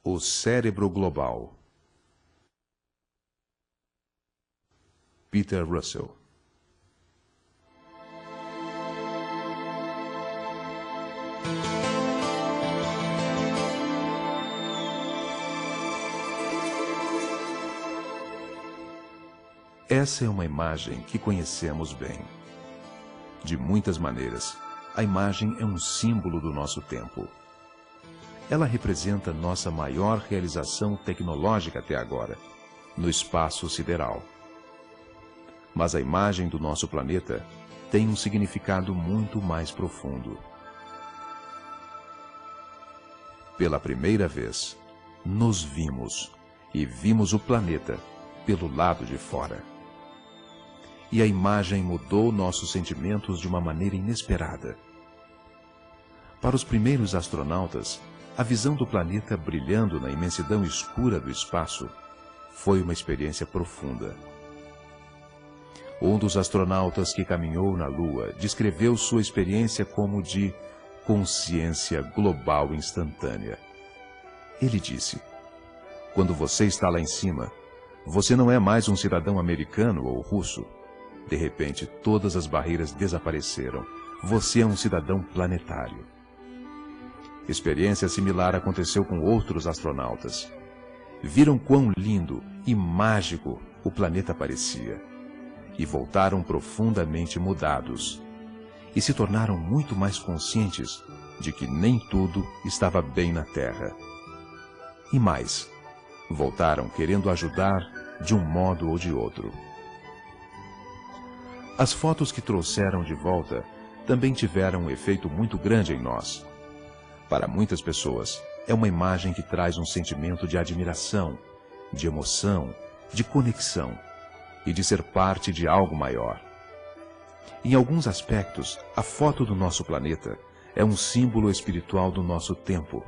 O cérebro global. Peter Russell. Essa é uma imagem que conhecemos bem. De muitas maneiras, a imagem é um símbolo do nosso tempo. Ela representa nossa maior realização tecnológica até agora, no espaço sideral. Mas a imagem do nosso planeta tem um significado muito mais profundo. Pela primeira vez, nos vimos e vimos o planeta pelo lado de fora. E a imagem mudou nossos sentimentos de uma maneira inesperada. Para os primeiros astronautas, a visão do planeta brilhando na imensidão escura do espaço foi uma experiência profunda. Um dos astronautas que caminhou na Lua descreveu sua experiência como de consciência global instantânea. Ele disse: "Quando você está lá em cima, você não é mais um cidadão americano ou russo. De repente, todas as barreiras desapareceram. Você é um cidadão planetário." Experiência similar aconteceu com outros astronautas. Viram quão lindo e mágico o planeta parecia. E voltaram profundamente mudados. E se tornaram muito mais conscientes de que nem tudo estava bem na Terra. E mais, voltaram querendo ajudar de um modo ou de outro. As fotos que trouxeram de volta também tiveram um efeito muito grande em nós. Para muitas pessoas, é uma imagem que traz um sentimento de admiração, de emoção, de conexão e de ser parte de algo maior. Em alguns aspectos, a foto do nosso planeta é um símbolo espiritual do nosso tempo.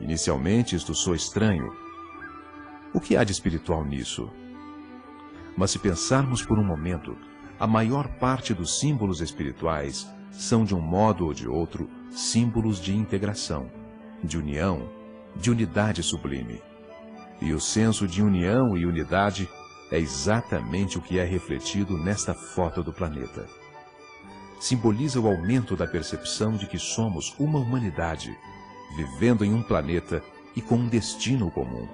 Inicialmente, isto soa estranho. O que há de espiritual nisso? Mas se pensarmos por um momento, a maior parte dos símbolos espirituais são, de um modo ou de outro, símbolos de integração, de união, de unidade sublime. E o senso de união e unidade é exatamente o que é refletido nesta foto do planeta. Simboliza o aumento da percepção de que somos uma humanidade, vivendo em um planeta e com um destino comum.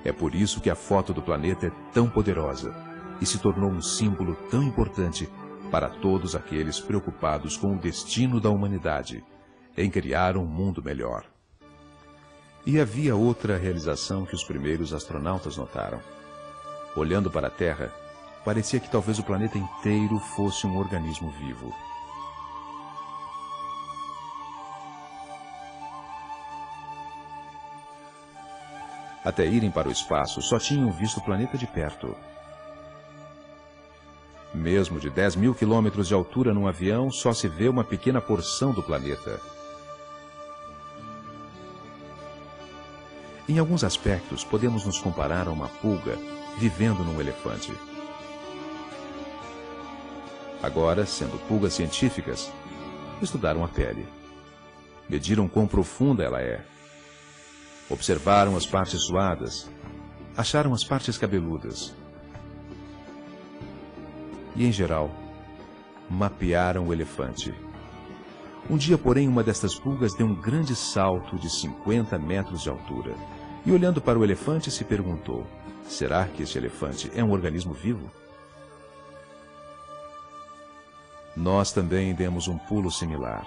É por isso que a foto do planeta é tão poderosa e se tornou um símbolo tão importante para todos aqueles preocupados com o destino da humanidade, em criar um mundo melhor. E havia outra realização que os primeiros astronautas notaram. Olhando para a Terra, parecia que talvez o planeta inteiro fosse um organismo vivo. Até irem para o espaço, só tinham visto o planeta de perto. Mesmo de 10.000 quilômetros de altura num avião, só se vê uma pequena porção do planeta. Em alguns aspectos, podemos nos comparar a uma pulga vivendo num elefante. Agora, sendo pulgas científicas, estudaram a pele. Mediram quão profunda ela é. Observaram as partes suadas. Acharam as partes cabeludas. E, em geral, mapearam o elefante. Um dia, porém, uma destas pulgas deu um grande salto de 50 metros de altura. E, olhando para o elefante, se perguntou: será que este elefante é um organismo vivo? Nós também demos um pulo similar.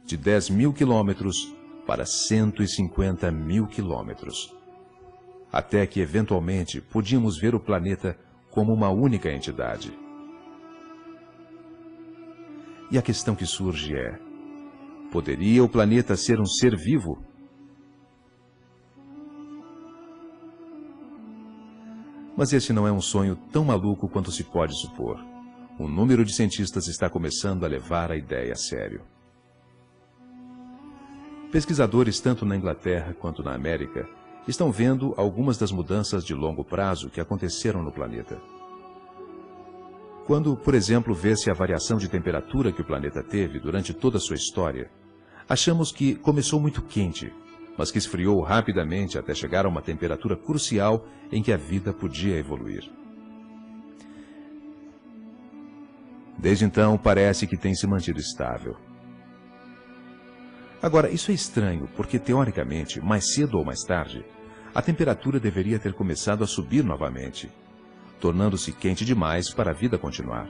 De 10.000 quilômetros para 150.000 quilômetros. Até que, eventualmente, podíamos ver o planeta como uma única entidade. E a questão que surge é: poderia o planeta ser um ser vivo? Mas esse não é um sonho tão maluco quanto se pode supor. Um número de cientistas está começando a levar a ideia a sério. Pesquisadores tanto na Inglaterra quanto na América estão vendo algumas das mudanças de longo prazo que aconteceram no planeta. Quando, por exemplo, vê-se a variação de temperatura que o planeta teve durante toda a sua história, Achamos que começou muito quente, mas que esfriou rapidamente até chegar a uma temperatura crucial em que a vida podia evoluir. Desde então, parece que tem se mantido estável. Agora, isso é estranho, porque teoricamente, mais cedo ou mais tarde, a temperatura deveria ter começado a subir novamente, tornando-se quente demais para a vida continuar.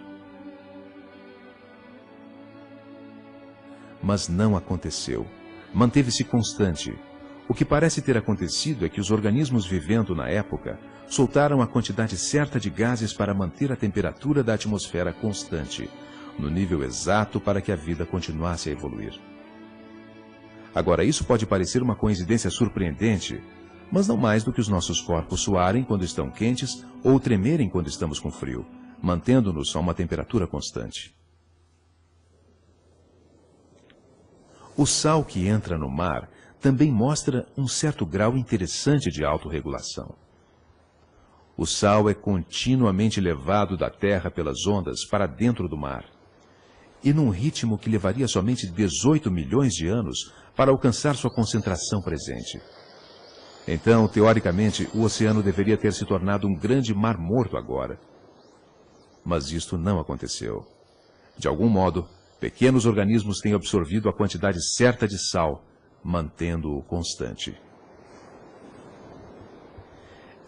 Mas não aconteceu. Manteve-se constante. O que parece ter acontecido é que os organismos vivendo na época soltaram a quantidade certa de gases para manter a temperatura da atmosfera constante, no nível exato para que a vida continuasse a evoluir. Agora, isso pode parecer uma coincidência surpreendente, mas não mais do que os nossos corpos suarem quando estão quentes ou tremerem quando estamos com frio, mantendo-nos a uma temperatura constante. O sal que entra no mar também mostra um certo grau interessante de autorregulação. O sal é continuamente levado da terra pelas ondas para dentro do mar, e num ritmo que levaria somente 18 milhões de anos para alcançar sua concentração presente. Então, teoricamente, o oceano deveria ter se tornado um grande mar morto agora. Mas isto não aconteceu. De algum modo, pequenos organismos têm absorvido a quantidade certa de sal, mantendo-o constante.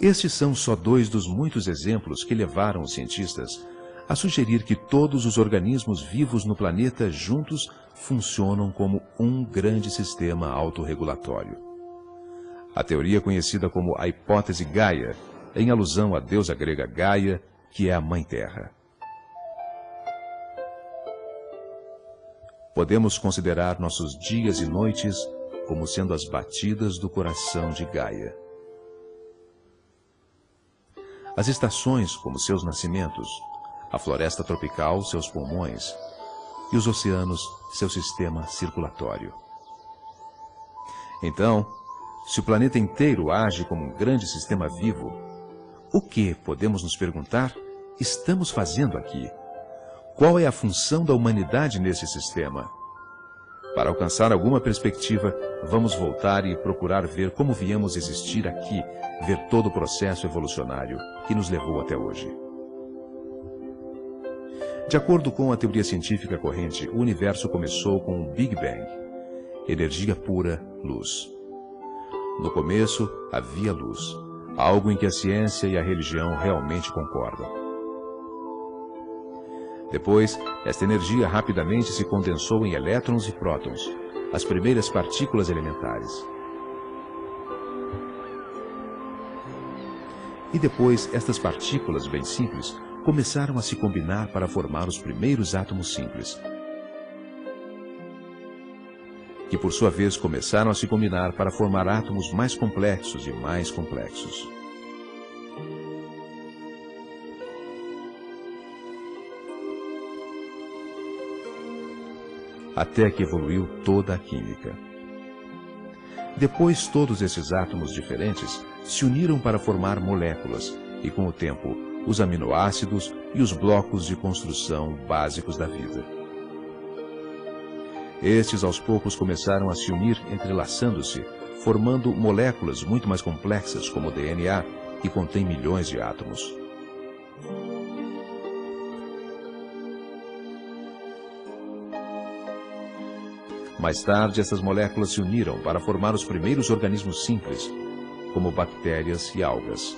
Estes são só dois dos muitos exemplos que levaram os cientistas a sugerir que todos os organismos vivos no planeta juntos funcionam como um grande sistema autorregulatório. A teoria conhecida como a hipótese Gaia, em alusão à deusa grega Gaia, que é a Mãe Terra. Podemos considerar nossos dias e noites como sendo as batidas do coração de Gaia. As estações como seus nascimentos, a floresta tropical seus pulmões e os oceanos seu sistema circulatório. Então, se o planeta inteiro age como um grande sistema vivo, o que, podemos nos perguntar, estamos fazendo aqui? Qual é a função da humanidade nesse sistema? Para alcançar alguma perspectiva, vamos voltar e procurar ver como viemos existir aqui, ver todo o processo evolucionário que nos levou até hoje. De acordo com a teoria científica corrente, o universo começou com um Big Bang, energia pura, luz. No começo, havia luz, algo em que a ciência e a religião realmente concordam. Depois, esta energia rapidamente se condensou em elétrons e prótons, as primeiras partículas elementares. E depois, estas partículas bem simples começaram a se combinar para formar os primeiros átomos simples, que por sua vez começaram a se combinar para formar átomos mais complexos e mais complexos. Até que evoluiu toda a química. Depois, todos esses átomos diferentes se uniram para formar moléculas e, com o tempo, os aminoácidos e os blocos de construção básicos da vida. Estes, aos poucos, começaram a se unir entrelaçando-se, formando moléculas muito mais complexas, como o DNA, que contém milhões de átomos. Mais tarde, essas moléculas se uniram para formar os primeiros organismos simples, como bactérias e algas.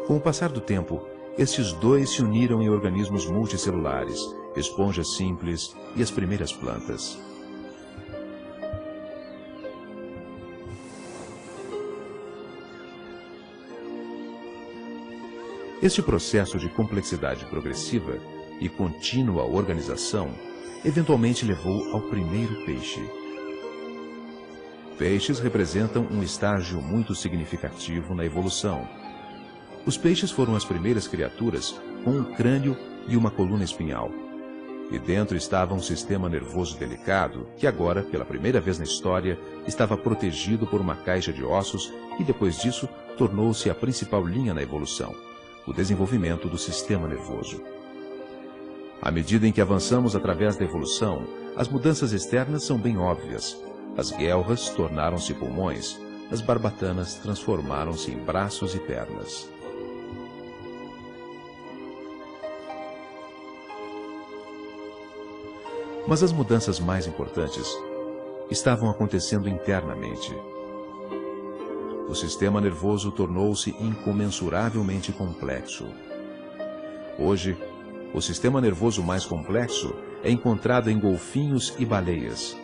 Com o passar do tempo, estes dois se uniram em organismos multicelulares, esponjas simples e as primeiras plantas. Este processo de complexidade progressiva e contínua organização eventualmente levou ao primeiro peixe. Peixes representam um estágio muito significativo na evolução. Os peixes foram as primeiras criaturas com um crânio e uma coluna espinhal. E dentro estava um sistema nervoso delicado que agora, pela primeira vez na história, estava protegido por uma caixa de ossos e depois disso tornou-se a principal linha na evolução, o desenvolvimento do sistema nervoso. À medida em que avançamos através da evolução, as mudanças externas são bem óbvias. As guelras tornaram-se pulmões, as barbatanas transformaram-se em braços e pernas. Mas as mudanças mais importantes estavam acontecendo internamente. O sistema nervoso tornou-se incomensuravelmente complexo. Hoje, o sistema nervoso mais complexo é encontrado em golfinhos e baleias.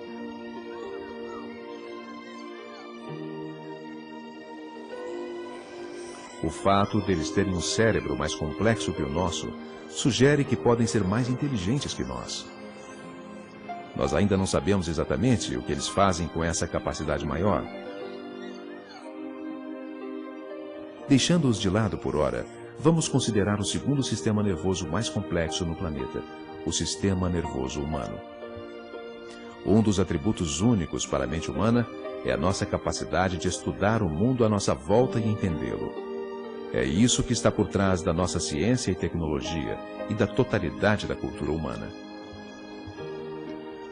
O fato deles terem um cérebro mais complexo que o nosso sugere que podem ser mais inteligentes que nós. Nós ainda não sabemos exatamente o que eles fazem com essa capacidade maior. Deixando-os de lado por ora, vamos considerar o segundo sistema nervoso mais complexo no planeta, o sistema nervoso humano. Um dos atributos únicos para a mente humana é a nossa capacidade de estudar o mundo à nossa volta e entendê-lo. É isso que está por trás da nossa ciência e tecnologia e da totalidade da cultura humana.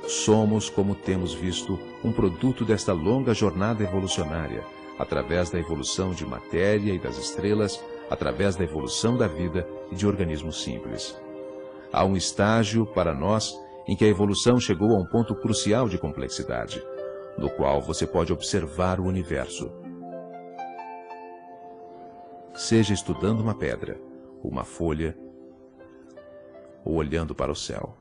Somos, como temos visto, um produto desta longa jornada evolucionária, através da evolução de matéria e das estrelas, através da evolução da vida e de organismos simples. Há um estágio, para nós, em que a evolução chegou a um ponto crucial de complexidade, no qual você pode observar o universo. Seja estudando uma pedra, uma folha, ou olhando para o céu.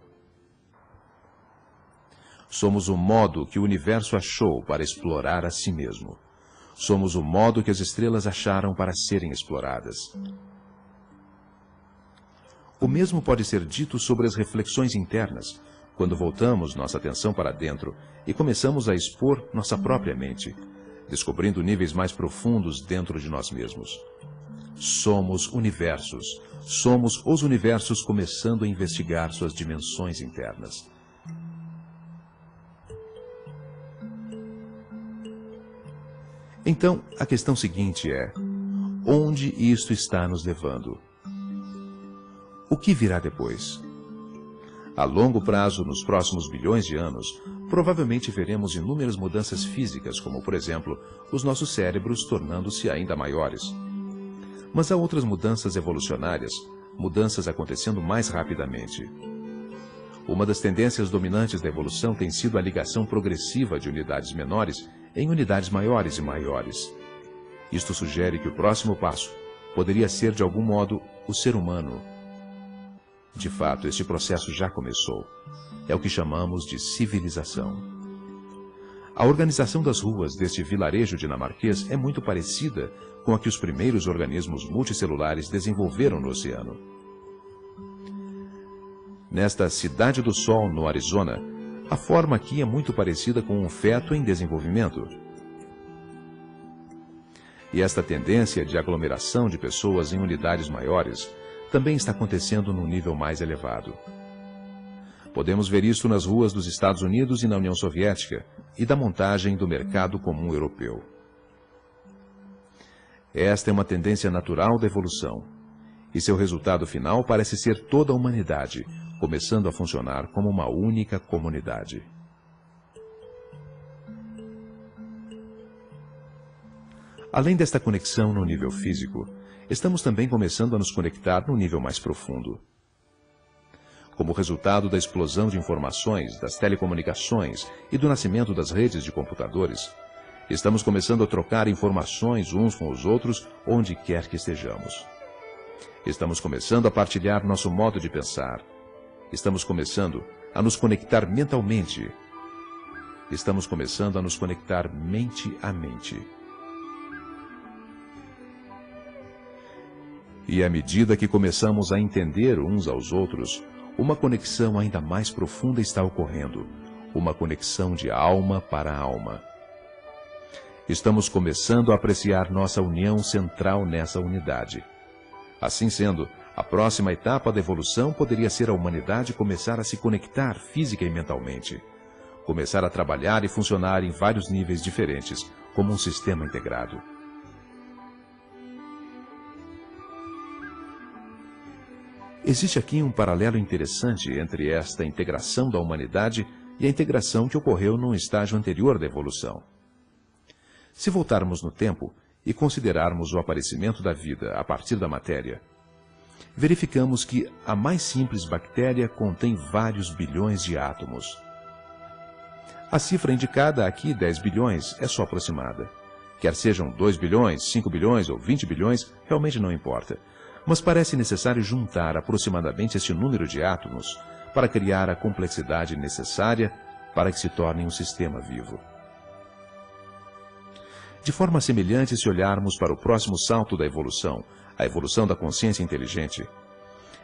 Somos o modo que o universo achou para explorar a si mesmo. Somos o modo que as estrelas acharam para serem exploradas. O mesmo pode ser dito sobre as reflexões internas, quando voltamos nossa atenção para dentro e começamos a expor nossa própria mente, descobrindo níveis mais profundos dentro de nós mesmos. Somos universos. Somos os universos começando a investigar suas dimensões internas. Então, a questão seguinte é: onde isto está nos levando? O que virá depois? A longo prazo, nos próximos bilhões de anos, provavelmente veremos inúmeras mudanças físicas, como, por exemplo, os nossos cérebros tornando-se ainda maiores. Mas há outras mudanças evolucionárias, mudanças acontecendo mais rapidamente. Uma das tendências dominantes da evolução tem sido a ligação progressiva de unidades menores em unidades maiores e maiores. Isto sugere que o próximo passo poderia ser, de algum modo, o ser humano. De fato, este processo já começou. É o que chamamos de civilização. A organização das ruas deste vilarejo dinamarquês é muito parecida com a que os primeiros organismos multicelulares desenvolveram no oceano. Nesta Cidade do Sol, no Arizona, a forma aqui é muito parecida com um feto em desenvolvimento. E esta tendência de aglomeração de pessoas em unidades maiores também está acontecendo num nível mais elevado. Podemos ver isso nas ruas dos Estados Unidos e na União Soviética e da montagem do mercado comum europeu. Esta é uma tendência natural da evolução, e seu resultado final parece ser toda a humanidade, começando a funcionar como uma única comunidade. Além desta conexão no nível físico, estamos também começando a nos conectar no nível mais profundo. Como resultado da explosão de informações, das telecomunicações e do nascimento das redes de computadores, estamos começando a trocar informações uns com os outros onde quer que estejamos. Estamos começando a partilhar nosso modo de pensar. Estamos começando a nos conectar mentalmente. Estamos começando a nos conectar mente a mente. E à medida que começamos a entender uns aos outros, uma conexão ainda mais profunda está ocorrendo, uma conexão de alma para alma. Estamos começando a apreciar nossa união central nessa unidade. Assim sendo, a próxima etapa da evolução poderia ser a humanidade começar a se conectar física e mentalmente, começar a trabalhar e funcionar em vários níveis diferentes, como um sistema integrado. Existe aqui um paralelo interessante entre esta integração da humanidade e a integração que ocorreu num estágio anterior da evolução. Se voltarmos no tempo e considerarmos o aparecimento da vida a partir da matéria, verificamos que a mais simples bactéria contém vários bilhões de átomos. A cifra indicada aqui, 10 bilhões, é só aproximada. Quer sejam 2 bilhões, 5 bilhões ou 20 bilhões, realmente não importa. Mas parece necessário juntar aproximadamente este número de átomos para criar a complexidade necessária para que se torne um sistema vivo. De forma semelhante, se olharmos para o próximo salto da evolução, a evolução da consciência inteligente,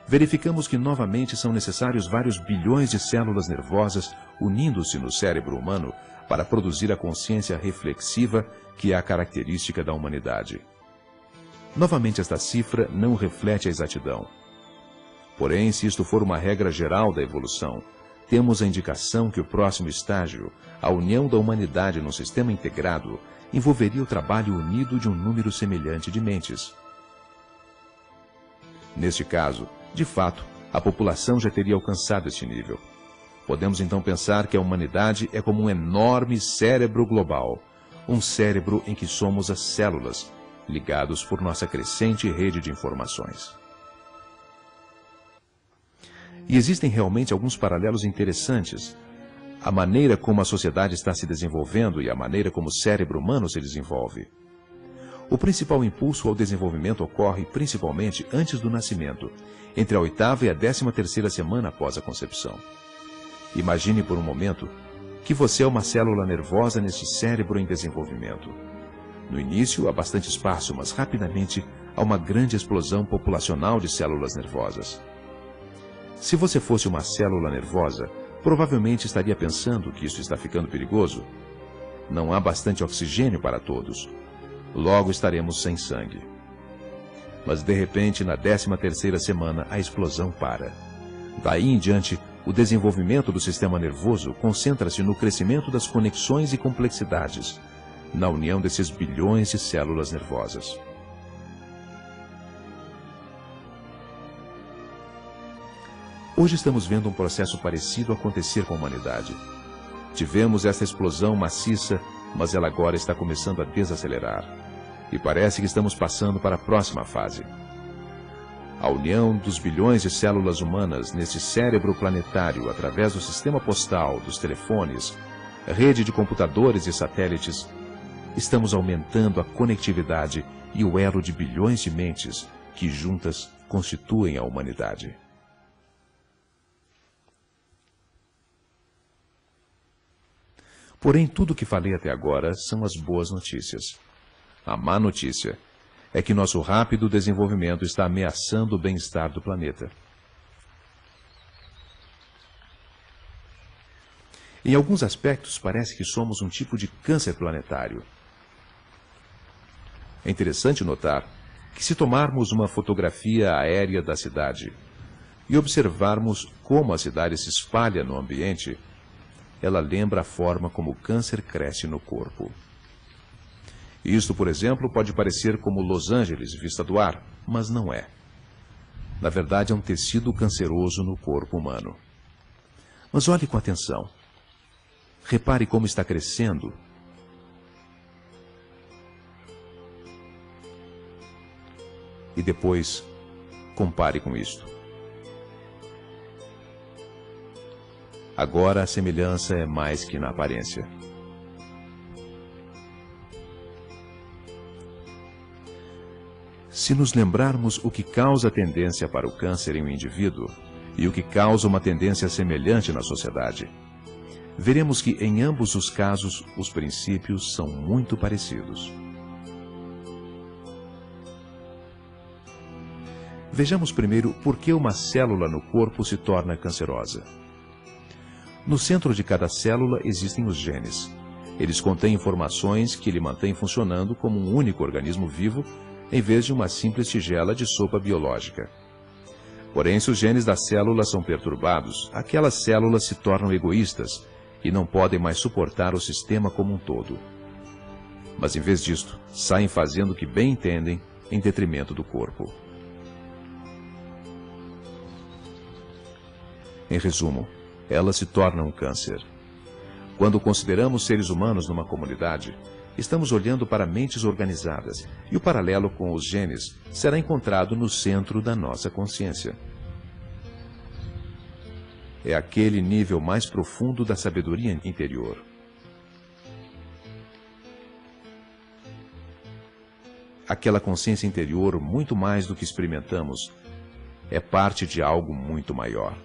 verificamos que novamente são necessários vários bilhões de células nervosas unindo-se no cérebro humano para produzir a consciência reflexiva que é a característica da humanidade. Novamente, esta cifra não reflete a exatidão. Porém, se isto for uma regra geral da evolução, temos a indicação que o próximo estágio, a união da humanidade num sistema integrado, envolveria o trabalho unido de um número semelhante de mentes. Neste caso, de fato, a população já teria alcançado este nível. Podemos então pensar que a humanidade é como um enorme cérebro global, um cérebro em que somos as células, ligados por nossa crescente rede de informações. E existem realmente alguns paralelos interessantes. A maneira como a sociedade está se desenvolvendo e a maneira como o cérebro humano se desenvolve. O principal impulso ao desenvolvimento ocorre principalmente antes do nascimento, entre a 8ª e a 13ª semana após a concepção. Imagine por um momento que você é uma célula nervosa neste cérebro em desenvolvimento. No início, há bastante espaço, mas rapidamente há uma grande explosão populacional de células nervosas. Se você fosse uma célula nervosa, provavelmente estaria pensando que isso está ficando perigoso. Não há bastante oxigênio para todos. Logo estaremos sem sangue. Mas de repente, na 13ª semana, a explosão para. Daí em diante, o desenvolvimento do sistema nervoso concentra-se no crescimento das conexões e complexidades, na união desses bilhões de células nervosas. Hoje estamos vendo um processo parecido acontecer com a humanidade. Tivemos essa explosão maciça, mas ela agora está começando a desacelerar. E parece que estamos passando para a próxima fase. A união dos bilhões de células humanas neste cérebro planetário através do sistema postal, dos telefones, rede de computadores e satélites, estamos aumentando a conectividade e o elo de bilhões de mentes que juntas constituem a humanidade. Porém, tudo o que falei até agora são as boas notícias. A má notícia é que nosso rápido desenvolvimento está ameaçando o bem-estar do planeta. Em alguns aspectos, parece que somos um tipo de câncer planetário. É interessante notar que se tomarmos uma fotografia aérea da cidade e observarmos como a cidade se espalha no ambiente, ela lembra a forma como o câncer cresce no corpo. Isto, por exemplo, pode parecer como Los Angeles vista do ar, mas não é. Na verdade, é um tecido canceroso no corpo humano. Mas olhe com atenção. Repare como está crescendo. E depois, compare com isto. Agora a semelhança é mais que na aparência. Se nos lembrarmos o que causa a tendência para o câncer em um indivíduo e o que causa uma tendência semelhante na sociedade, veremos que em ambos os casos os princípios são muito parecidos. Vejamos primeiro por que uma célula no corpo se torna cancerosa. No centro de cada célula existem os genes. Eles contêm informações que lhe mantêm funcionando como um único organismo vivo, em vez de uma simples tigela de sopa biológica. Porém, se os genes da célula são perturbados, aquelas células se tornam egoístas e não podem mais suportar o sistema como um todo. Mas, em vez disto, saem fazendo o que bem entendem em detrimento do corpo. Em resumo, ela se torna um câncer. Quando consideramos seres humanos numa comunidade, estamos olhando para mentes organizadas, e o paralelo com os genes será encontrado no centro da nossa consciência. É aquele nível mais profundo da sabedoria interior. Aquela consciência interior, muito mais do que experimentamos, é parte de algo muito maior.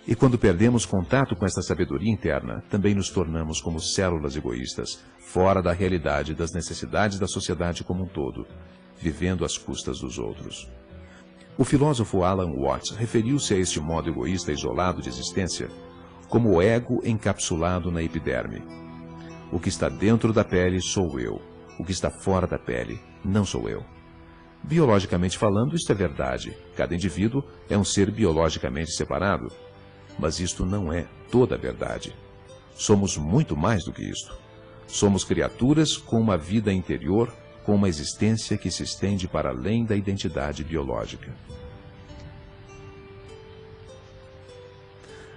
E quando perdemos contato com essa sabedoria interna, também nos tornamos como células egoístas, fora da realidade das necessidades da sociedade como um todo, vivendo às custas dos outros. O filósofo Alan Watts referiu-se a este modo egoísta isolado de existência como o ego encapsulado na epiderme. O que está dentro da pele sou eu. O que está fora da pele não sou eu. Biologicamente falando, isto é verdade. Cada indivíduo é um ser biologicamente separado. Mas isto não é toda a verdade. Somos muito mais do que isto. Somos criaturas com uma vida interior, com uma existência que se estende para além da identidade biológica.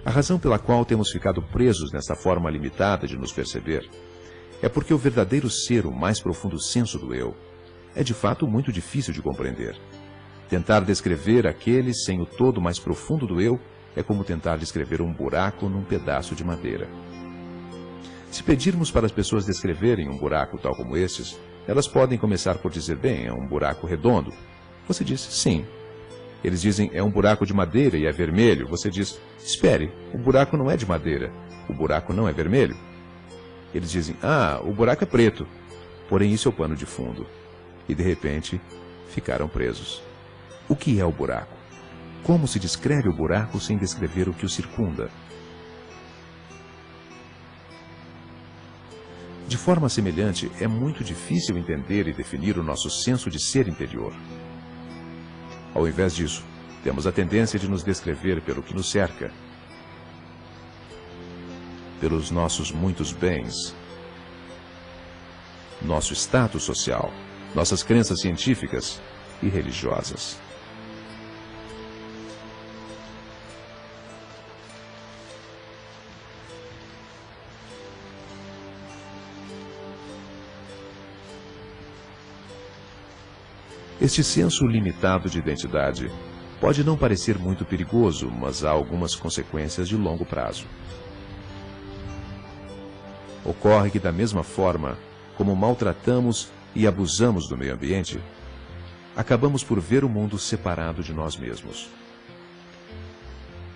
A razão pela qual temos ficado presos nessa forma limitada de nos perceber é porque o verdadeiro ser, o mais profundo senso do eu, é de fato muito difícil de compreender. Tentar descrever aquele sem o todo mais profundo do eu é como tentar descrever um buraco num pedaço de madeira. Se pedirmos para as pessoas descreverem um buraco tal como esses, elas podem começar por dizer, bem, é um buraco redondo. Você diz, sim. Eles dizem, é um buraco de madeira e é vermelho. Você diz, espere, o buraco não é de madeira, o buraco não é vermelho. Eles dizem, o buraco é preto, porém isso é o pano de fundo. E de repente, ficaram presos. O que é o buraco? Como se descreve o buraco sem descrever o que o circunda? De forma semelhante, é muito difícil entender e definir o nosso senso de ser interior. Ao invés disso, temos a tendência de nos descrever pelo que nos cerca, pelos nossos muitos bens, nosso status social, nossas crenças científicas e religiosas. Este senso limitado de identidade pode não parecer muito perigoso, mas há algumas consequências de longo prazo. Ocorre que, da mesma forma como maltratamos e abusamos do meio ambiente, acabamos por ver o mundo separado de nós mesmos.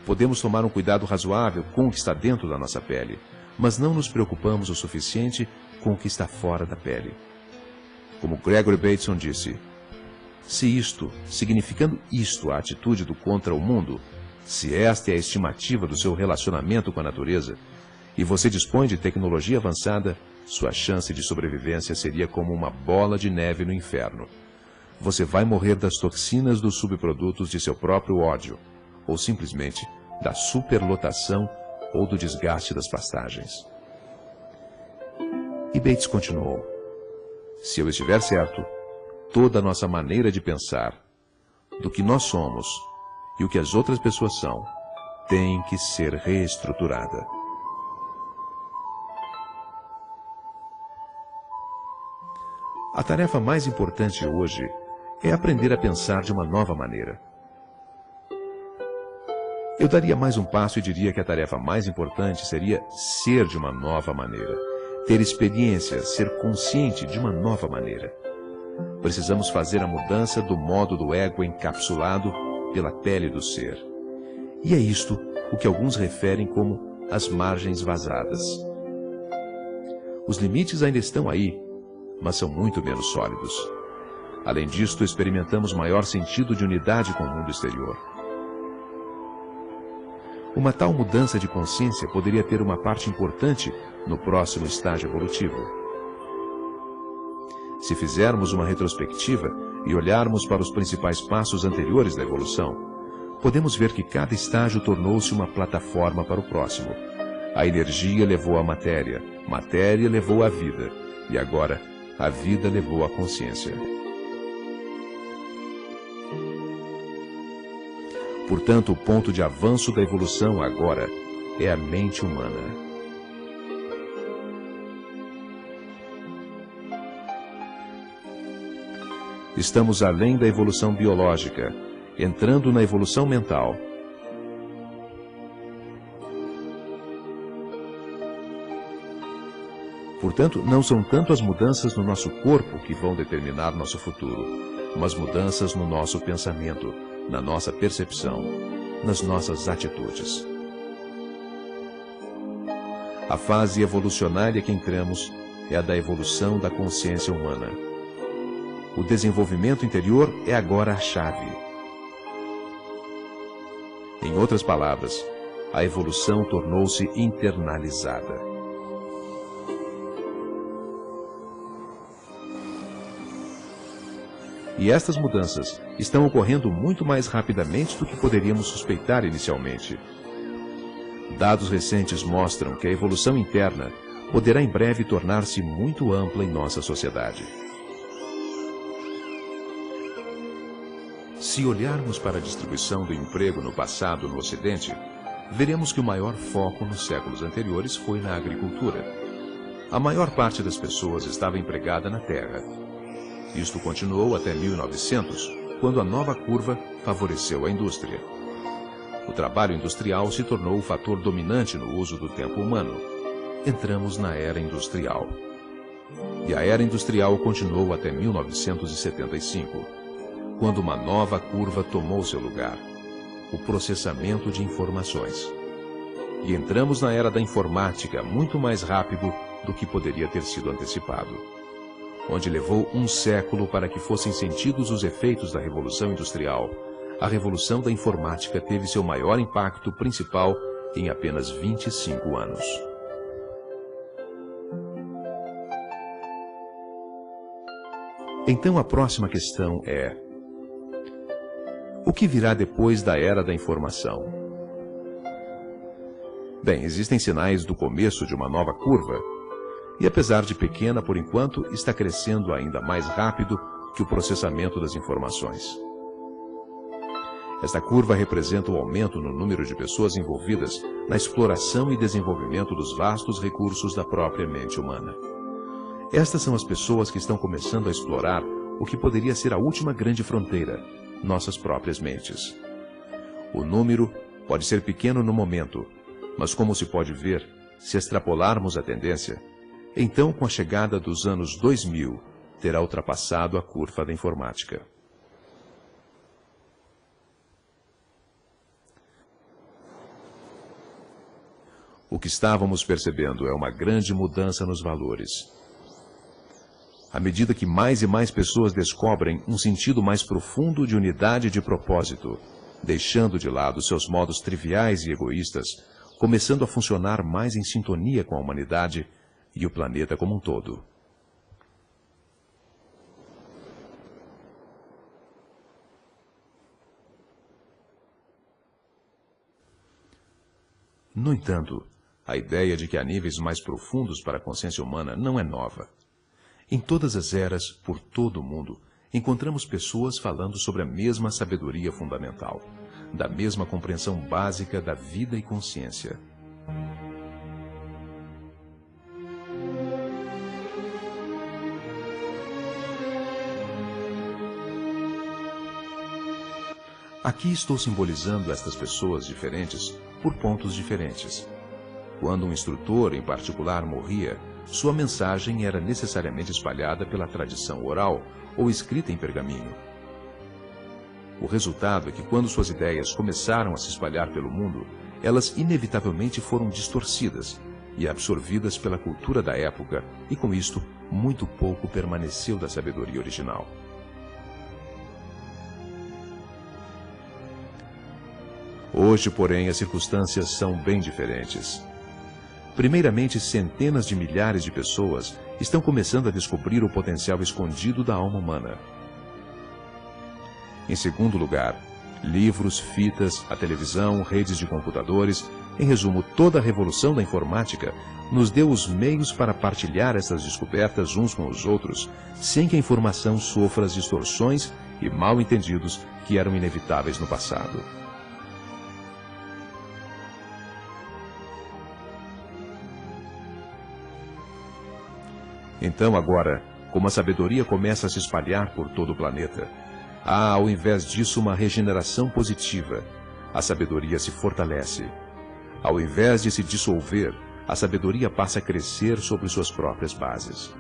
Podemos tomar um cuidado razoável com o que está dentro da nossa pele, mas não nos preocupamos o suficiente com o que está fora da pele. Como Gregory Bateson disse, se isto, significando isto a atitude do contra o mundo, se esta é a estimativa do seu relacionamento com a natureza, e você dispõe de tecnologia avançada, sua chance de sobrevivência seria como uma bola de neve no inferno. Você vai morrer das toxinas dos subprodutos de seu próprio ódio, ou simplesmente da superlotação ou do desgaste das pastagens. E Bates continuou, se eu estiver certo, toda a nossa maneira de pensar, do que nós somos e o que as outras pessoas são, tem que ser reestruturada. A tarefa mais importante hoje é aprender a pensar de uma nova maneira. Eu daria mais um passo e diria que a tarefa mais importante seria ser de uma nova maneira, ter experiência, ser consciente de uma nova maneira. Precisamos fazer a mudança do modo do ego encapsulado pela pele do ser. E é isto o que alguns referem como as margens vazadas. Os limites ainda estão aí, mas são muito menos sólidos. Além disto, experimentamos maior sentido de unidade com o mundo exterior. Uma tal mudança de consciência poderia ter uma parte importante no próximo estágio evolutivo. Se fizermos uma retrospectiva e olharmos para os principais passos anteriores da evolução, podemos ver que cada estágio tornou-se uma plataforma para o próximo. A energia levou à matéria levou à vida, e agora a vida levou à consciência. Portanto, o ponto de avanço da evolução agora é a mente humana. Estamos além da evolução biológica, entrando na evolução mental. Portanto, não são tanto as mudanças no nosso corpo que vão determinar nosso futuro, mas mudanças no nosso pensamento, na nossa percepção, nas nossas atitudes. A fase evolucionária que entramos é a da evolução da consciência humana. O desenvolvimento interior é agora a chave. Em outras palavras, a evolução tornou-se internalizada. E estas mudanças estão ocorrendo muito mais rapidamente do que poderíamos suspeitar inicialmente. Dados recentes mostram que a evolução interna poderá em breve tornar-se muito ampla em nossa sociedade. Se olharmos para a distribuição do emprego no passado no Ocidente, veremos que o maior foco nos séculos anteriores foi na agricultura. A maior parte das pessoas estava empregada na terra. Isto continuou até 1900, quando a nova curva favoreceu a indústria. O trabalho industrial se tornou o fator dominante no uso do tempo humano. Entramos na era industrial. E a era industrial continuou até 1975, quando uma nova curva tomou seu lugar, o processamento de informações. E entramos na era da informática muito mais rápido do que poderia ter sido antecipado, onde levou um século para que fossem sentidos os efeitos da Revolução Industrial. A Revolução da Informática teve seu maior impacto principal em apenas 25 anos. Então a próxima questão é: o que virá depois da Era da Informação? Bem, existem sinais do começo de uma nova curva, e apesar de pequena por enquanto, está crescendo ainda mais rápido que o processamento das informações. Esta curva representa o aumento no número de pessoas envolvidas na exploração e desenvolvimento dos vastos recursos da própria mente humana. Estas são as pessoas que estão começando a explorar o que poderia ser a última grande fronteira, nossas próprias mentes. O número pode ser pequeno no momento, mas como se pode ver, se extrapolarmos a tendência, então com a chegada dos anos 2000, terá ultrapassado a curva da informática. O que estávamos percebendo é uma grande mudança nos valores. À medida que mais e mais pessoas descobrem um sentido mais profundo de unidade de propósito, deixando de lado seus modos triviais e egoístas, começando a funcionar mais em sintonia com a humanidade e o planeta como um todo. No entanto, a ideia de que há níveis mais profundos para a consciência humana não é nova. Em todas as eras, por todo o mundo, encontramos pessoas falando sobre a mesma sabedoria fundamental, da mesma compreensão básica da vida e consciência. Aqui estou simbolizando estas pessoas diferentes por pontos diferentes. Quando um instrutor em particular morria, sua mensagem era necessariamente espalhada pela tradição oral ou escrita em pergaminho. O resultado é que quando suas ideias começaram a se espalhar pelo mundo, elas inevitavelmente foram distorcidas e absorvidas pela cultura da época, e com isto, muito pouco permaneceu da sabedoria original. Hoje, porém, as circunstâncias são bem diferentes. Primeiramente, centenas de milhares de pessoas estão começando a descobrir o potencial escondido da alma humana. Em segundo lugar, livros, fitas, a televisão, redes de computadores, em resumo, toda a revolução da informática nos deu os meios para partilhar essas descobertas uns com os outros, sem que a informação sofra as distorções e mal-entendidos que eram inevitáveis no passado. Então agora, como a sabedoria começa a se espalhar por todo o planeta, há, ao invés disso, uma regeneração positiva. A sabedoria se fortalece. Ao invés de se dissolver, a sabedoria passa a crescer sobre suas próprias bases.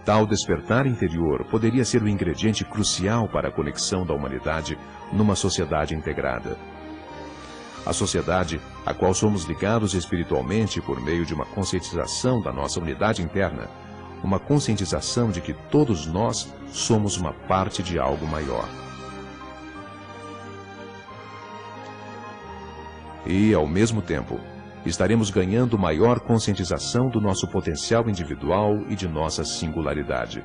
Tal despertar interior poderia ser o ingrediente crucial para a conexão da humanidade numa sociedade integrada. A sociedade, a qual somos ligados espiritualmente por meio de uma conscientização da nossa unidade interna, uma conscientização de que todos nós somos uma parte de algo maior. E, ao mesmo tempo, estaremos ganhando maior conscientização do nosso potencial individual e de nossa singularidade.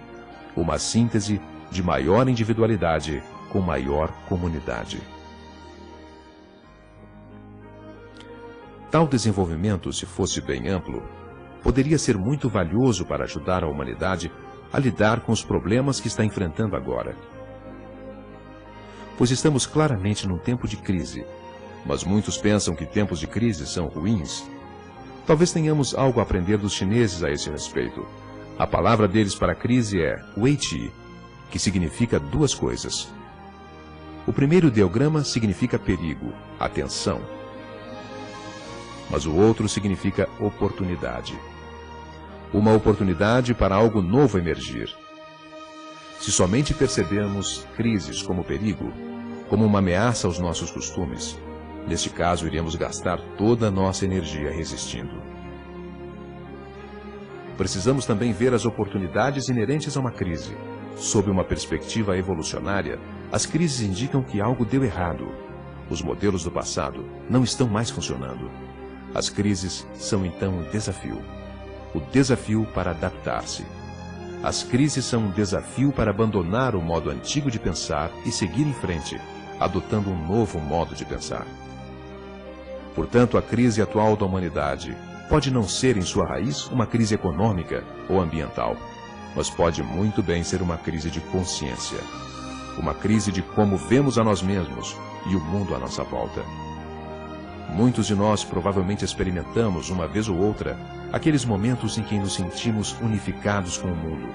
Uma síntese de maior individualidade com maior comunidade. Tal desenvolvimento, se fosse bem amplo, poderia ser muito valioso para ajudar a humanidade a lidar com os problemas que está enfrentando agora. Pois estamos claramente num tempo de crise, mas muitos pensam que tempos de crise são ruins. Talvez tenhamos algo a aprender dos chineses a esse respeito. A palavra deles para a crise é Weiqi, que significa duas coisas. O primeiro ideograma significa perigo, atenção. Mas o outro significa oportunidade. Uma oportunidade para algo novo emergir. Se somente percebermos crises como perigo, como uma ameaça aos nossos costumes, neste caso iremos gastar toda a nossa energia resistindo. Precisamos também ver as oportunidades inerentes a uma crise. Sob uma perspectiva evolucionária, as crises indicam que algo deu errado. Os modelos do passado não estão mais funcionando. As crises são então um desafio. O desafio para adaptar-se. As crises são um desafio para abandonar o modo antigo de pensar e seguir em frente, adotando um novo modo de pensar. Portanto, a crise atual da humanidade pode não ser, em sua raiz, uma crise econômica ou ambiental, mas pode muito bem ser uma crise de consciência. Uma crise de como vemos a nós mesmos e o mundo à nossa volta. Muitos de nós provavelmente experimentamos, uma vez ou outra, aqueles momentos em que nos sentimos unificados com o mundo.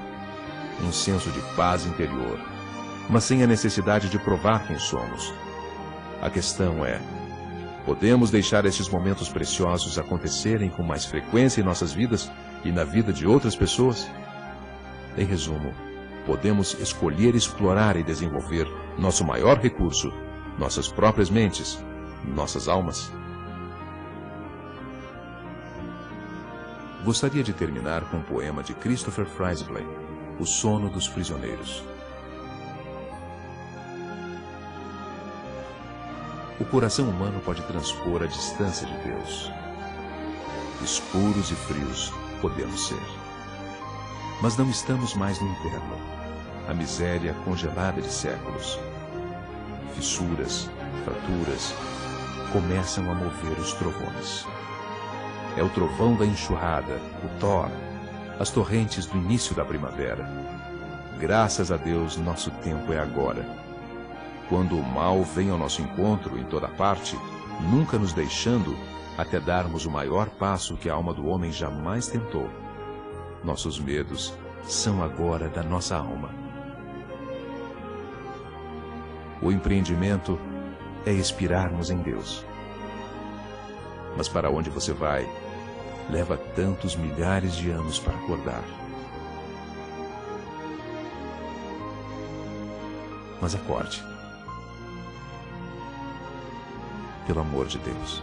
Um senso de paz interior, mas sem a necessidade de provar quem somos. A questão é: podemos deixar estes momentos preciosos acontecerem com mais frequência em nossas vidas e na vida de outras pessoas? Em resumo, podemos escolher explorar e desenvolver nosso maior recurso, nossas próprias mentes, nossas almas. Gostaria de terminar com um poema de Christopher Friesley, O Sono dos Prisioneiros. O coração humano pode transpor a distância de Deus. Escuros e frios podemos ser. Mas não estamos mais no inverno, a miséria congelada de séculos. Fissuras, fraturas, começam a mover os trovões. É o trovão da enxurrada, o Thor, as torrentes do início da primavera. Graças a Deus, nosso tempo é agora. Quando o mal vem ao nosso encontro em toda parte, nunca nos deixando até darmos o maior passo que a alma do homem jamais tentou. Nossos medos são agora da nossa alma. O empreendimento é expirarmos em Deus. Mas para onde você vai, leva tantos milhares de anos para acordar. Mas acorde. Pelo amor de Deus.